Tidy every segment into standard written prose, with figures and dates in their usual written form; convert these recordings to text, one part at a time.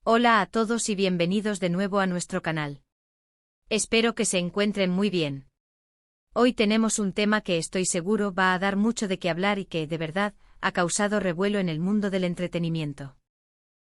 Hola a todos y bienvenidos de nuevo a nuestro canal. Espero que se encuentren muy bien. Hoy tenemos un tema que estoy seguro va a dar mucho de qué hablar y que, de verdad, ha causado revuelo en el mundo del entretenimiento.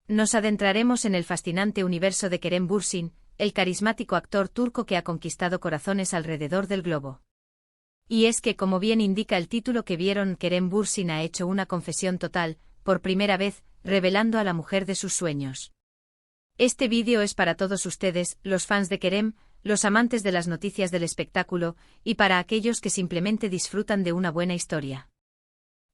Nos adentraremos en el fascinante universo de Kerem Bürsin, el carismático actor turco que ha conquistado corazones alrededor del globo. Y es que, como bien indica el título que vieron, Kerem Bürsin ha hecho una confesión total, por primera vez, revelando a la mujer de sus sueños. Este vídeo es para todos ustedes, los fans de Kerem, los amantes de las noticias del espectáculo, y para aquellos que simplemente disfrutan de una buena historia.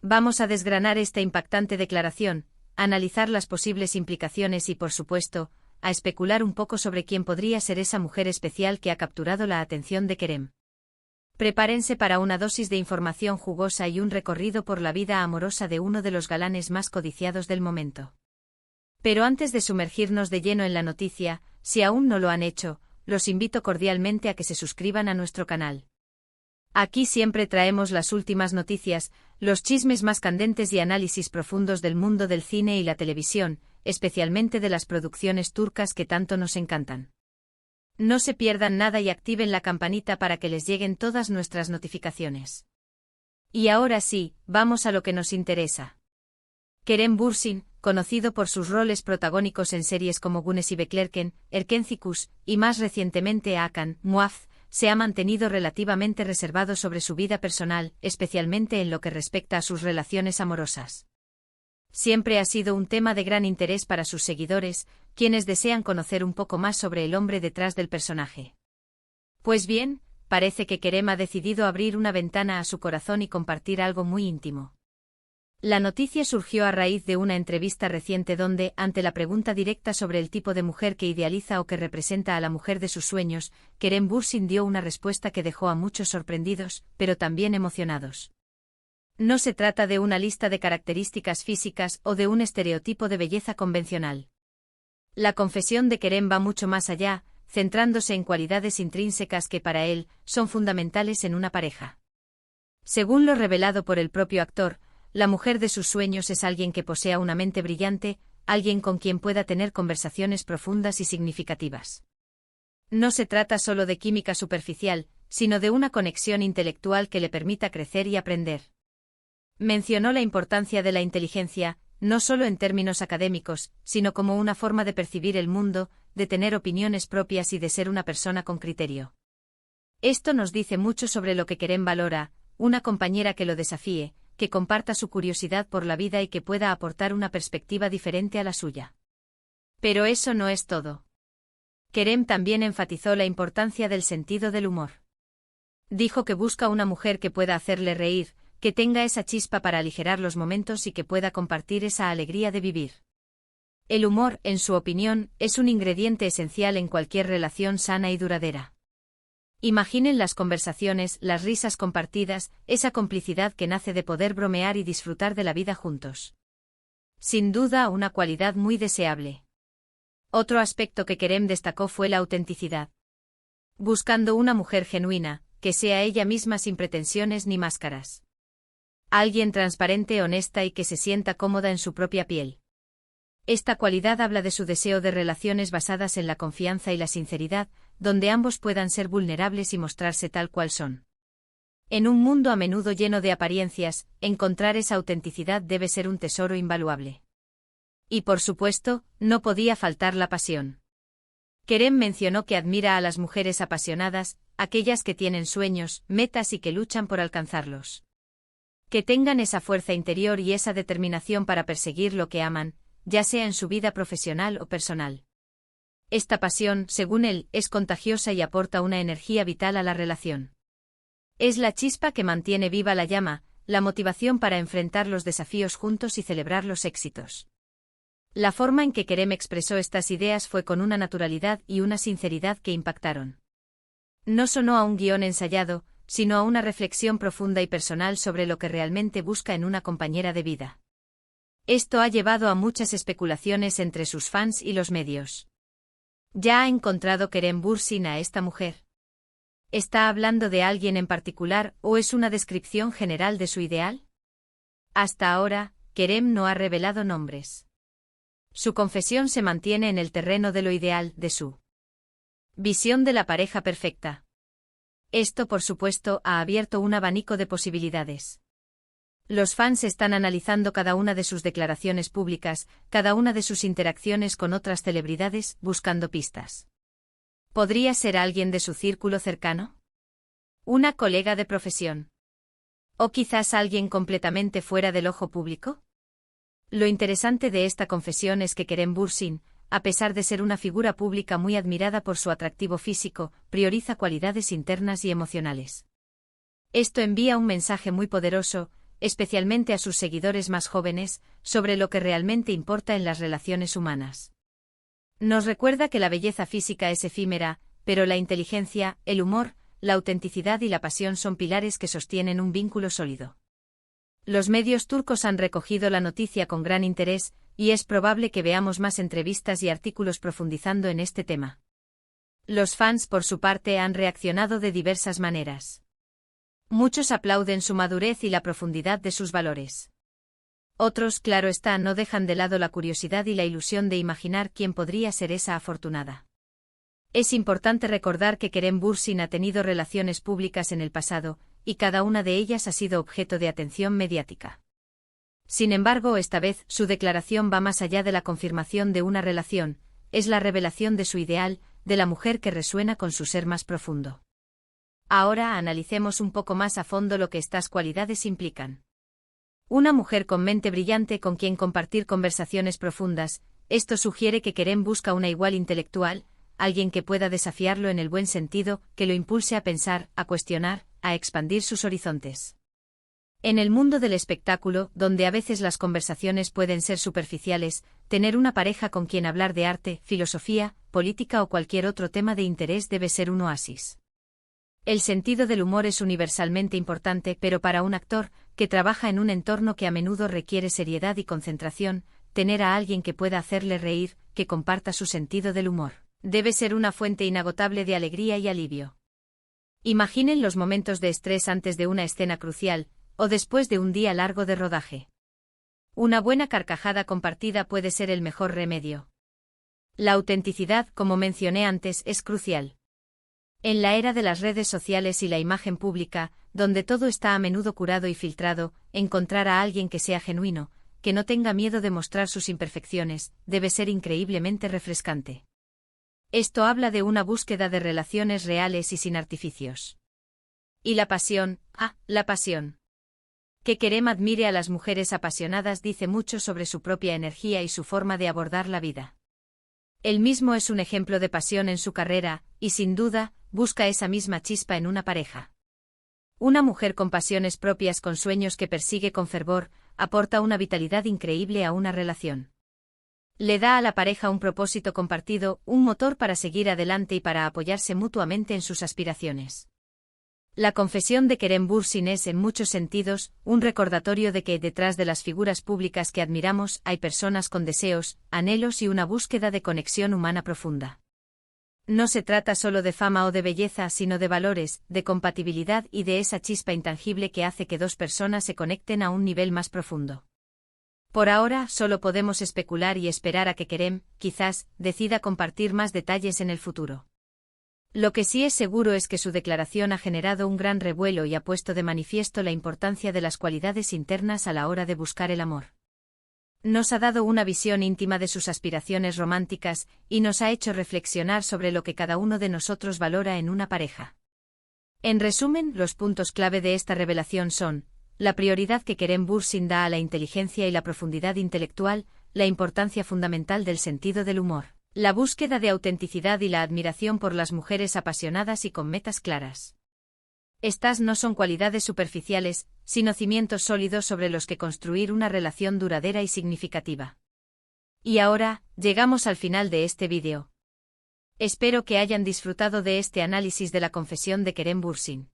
Vamos a desgranar esta impactante declaración, a analizar las posibles implicaciones y, por supuesto, a especular un poco sobre quién podría ser esa mujer especial que ha capturado la atención de Kerem. Prepárense para una dosis de información jugosa y un recorrido por la vida amorosa de uno de los galanes más codiciados del momento. Pero antes de sumergirnos de lleno en la noticia, si aún no lo han hecho, los invito cordialmente a que se suscriban a nuestro canal. Aquí siempre traemos las últimas noticias, los chismes más candentes y análisis profundos del mundo del cine y la televisión, especialmente de las producciones turcas que tanto nos encantan. No se pierdan nada y activen la campanita para que les lleguen todas nuestras notificaciones. Y ahora sí, vamos a lo que nos interesa. Kerem Bürsin, conocido por sus roles protagónicos en series como Güneş Beklerken, Erkenci y más recientemente Hakan, Muaf, se ha mantenido relativamente reservado sobre su vida personal, especialmente en lo que respecta a sus relaciones amorosas. Siempre ha sido un tema de gran interés para sus seguidores, quienes desean conocer un poco más sobre el hombre detrás del personaje. Pues bien, parece que Kerem ha decidido abrir una ventana a su corazón y compartir algo muy íntimo. La noticia surgió a raíz de una entrevista reciente donde, ante la pregunta directa sobre el tipo de mujer que idealiza o que representa a la mujer de sus sueños, Kerem Bürsin dio una respuesta que dejó a muchos sorprendidos, pero también emocionados. No se trata de una lista de características físicas o de un estereotipo de belleza convencional. La confesión de Kerem va mucho más allá, centrándose en cualidades intrínsecas que para él son fundamentales en una pareja. Según lo revelado por el propio actor, la mujer de sus sueños es alguien que posea una mente brillante, alguien con quien pueda tener conversaciones profundas y significativas. No se trata solo de química superficial, sino de una conexión intelectual que le permita crecer y aprender. Mencionó la importancia de la inteligencia, no solo en términos académicos, sino como una forma de percibir el mundo, de tener opiniones propias y de ser una persona con criterio. Esto nos dice mucho sobre lo que Kerem valora, una compañera que lo desafíe, que comparta su curiosidad por la vida y que pueda aportar una perspectiva diferente a la suya. Pero eso no es todo. Kerem también enfatizó la importancia del sentido del humor. Dijo que busca una mujer que pueda hacerle reír, que tenga esa chispa para aligerar los momentos y que pueda compartir esa alegría de vivir. El humor, en su opinión, es un ingrediente esencial en cualquier relación sana y duradera. Imaginen las conversaciones, las risas compartidas, esa complicidad que nace de poder bromear y disfrutar de la vida juntos. Sin duda, una cualidad muy deseable. Otro aspecto que Kerem destacó fue la autenticidad. Buscando una mujer genuina, que sea ella misma sin pretensiones ni máscaras. Alguien transparente, honesta y que se sienta cómoda en su propia piel. Esta cualidad habla de su deseo de relaciones basadas en la confianza y la sinceridad, donde ambos puedan ser vulnerables y mostrarse tal cual son. En un mundo a menudo lleno de apariencias, encontrar esa autenticidad debe ser un tesoro invaluable. Y por supuesto, no podía faltar la pasión. Kerem mencionó que admira a las mujeres apasionadas, aquellas que tienen sueños, metas y que luchan por alcanzarlos. Que tengan esa fuerza interior y esa determinación para perseguir lo que aman, ya sea en su vida profesional o personal. Esta pasión, según él, es contagiosa y aporta una energía vital a la relación. Es la chispa que mantiene viva la llama, la motivación para enfrentar los desafíos juntos y celebrar los éxitos. La forma en que Kerem expresó estas ideas fue con una naturalidad y una sinceridad que impactaron. No sonó a un guión ensayado, sino a una reflexión profunda y personal sobre lo que realmente busca en una compañera de vida. Esto ha llevado a muchas especulaciones entre sus fans y los medios. ¿Ya ha encontrado Kerem Bürsin a esta mujer? ¿Está hablando de alguien en particular o es una descripción general de su ideal? Hasta ahora, Kerem no ha revelado nombres. Su confesión se mantiene en el terreno de lo ideal, de su visión de la pareja perfecta. Esto, por supuesto, ha abierto un abanico de posibilidades. Los fans están analizando cada una de sus declaraciones públicas, cada una de sus interacciones con otras celebridades, buscando pistas. ¿Podría ser alguien de su círculo cercano? ¿Una colega de profesión? ¿O quizás alguien completamente fuera del ojo público? Lo interesante de esta confesión es que Kerem Bürsin, a pesar de ser una figura pública muy admirada por su atractivo físico, prioriza cualidades internas y emocionales. Esto envía un mensaje muy poderoso, especialmente a sus seguidores más jóvenes, sobre lo que realmente importa en las relaciones humanas. Nos recuerda que la belleza física es efímera, pero la inteligencia, el humor, la autenticidad y la pasión son pilares que sostienen un vínculo sólido. Los medios turcos han recogido la noticia con gran interés, y es probable que veamos más entrevistas y artículos profundizando en este tema. Los fans, por su parte, han reaccionado de diversas maneras. Muchos aplauden su madurez y la profundidad de sus valores. Otros, claro está, no dejan de lado la curiosidad y la ilusión de imaginar quién podría ser esa afortunada. Es importante recordar que Kerem Bürsin ha tenido relaciones públicas en el pasado, y cada una de ellas ha sido objeto de atención mediática. Sin embargo, esta vez, su declaración va más allá de la confirmación de una relación, es la revelación de su ideal, de la mujer que resuena con su ser más profundo. Ahora analicemos un poco más a fondo lo que estas cualidades implican. Una mujer con mente brillante con quien compartir conversaciones profundas, esto sugiere que Kerem busca una igual intelectual, alguien que pueda desafiarlo en el buen sentido, que lo impulse a pensar, a cuestionar, a expandir sus horizontes. En el mundo del espectáculo, donde a veces las conversaciones pueden ser superficiales, tener una pareja con quien hablar de arte, filosofía, política o cualquier otro tema de interés debe ser un oasis. El sentido del humor es universalmente importante, pero para un actor, que trabaja en un entorno que a menudo requiere seriedad y concentración, tener a alguien que pueda hacerle reír, que comparta su sentido del humor, debe ser una fuente inagotable de alegría y alivio. Imaginen los momentos de estrés antes de una escena crucial, o después de un día largo de rodaje. Una buena carcajada compartida puede ser el mejor remedio. La autenticidad, como mencioné antes, es crucial. En la era de las redes sociales y la imagen pública, donde todo está a menudo curado y filtrado, encontrar a alguien que sea genuino, que no tenga miedo de mostrar sus imperfecciones, debe ser increíblemente refrescante. Esto habla de una búsqueda de relaciones reales y sin artificios. Y la pasión, la pasión. Que Kerem admire a las mujeres apasionadas dice mucho sobre su propia energía y su forma de abordar la vida. Él mismo es un ejemplo de pasión en su carrera, y sin duda, busca esa misma chispa en una pareja. Una mujer con pasiones propias, con sueños que persigue con fervor, aporta una vitalidad increíble a una relación. Le da a la pareja un propósito compartido, un motor para seguir adelante y para apoyarse mutuamente en sus aspiraciones. La confesión de Kerem Bürsin es, en muchos sentidos, un recordatorio de que, detrás de las figuras públicas que admiramos, hay personas con deseos, anhelos y una búsqueda de conexión humana profunda. No se trata solo de fama o de belleza, sino de valores, de compatibilidad y de esa chispa intangible que hace que dos personas se conecten a un nivel más profundo. Por ahora, solo podemos especular y esperar a que Kerem, quizás, decida compartir más detalles en el futuro. Lo que sí es seguro es que su declaración ha generado un gran revuelo y ha puesto de manifiesto la importancia de las cualidades internas a la hora de buscar el amor. Nos ha dado una visión íntima de sus aspiraciones románticas y nos ha hecho reflexionar sobre lo que cada uno de nosotros valora en una pareja. En resumen, los puntos clave de esta revelación son: la prioridad que Kerem Bürsin da a la inteligencia y la profundidad intelectual, la importancia fundamental del sentido del humor, la búsqueda de autenticidad y la admiración por las mujeres apasionadas y con metas claras. Estas no son cualidades superficiales, sino cimientos sólidos sobre los que construir una relación duradera y significativa. Y ahora, llegamos al final de este vídeo. Espero que hayan disfrutado de este análisis de la confesión de Kerem Bürsin.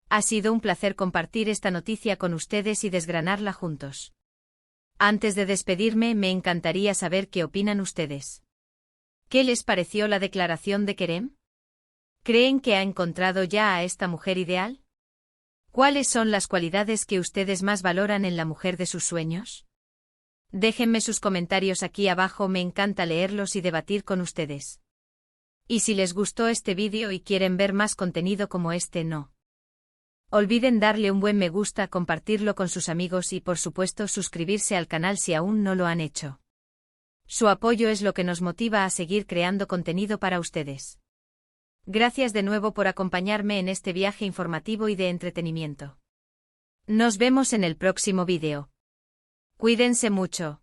Ha sido un placer compartir esta noticia con ustedes y desgranarla juntos. Antes de despedirme, me encantaría saber qué opinan ustedes. ¿Qué les pareció la declaración de Kerem? ¿Creen que ha encontrado ya a esta mujer ideal? ¿Cuáles son las cualidades que ustedes más valoran en la mujer de sus sueños? Déjenme sus comentarios aquí abajo, me encanta leerlos y debatir con ustedes. Y si les gustó este vídeo y quieren ver más contenido como este, no olviden darle un buen me gusta, compartirlo con sus amigos y por supuesto suscribirse al canal si aún no lo han hecho. Su apoyo es lo que nos motiva a seguir creando contenido para ustedes. Gracias de nuevo por acompañarme en este viaje informativo y de entretenimiento. Nos vemos en el próximo vídeo. Cuídense mucho.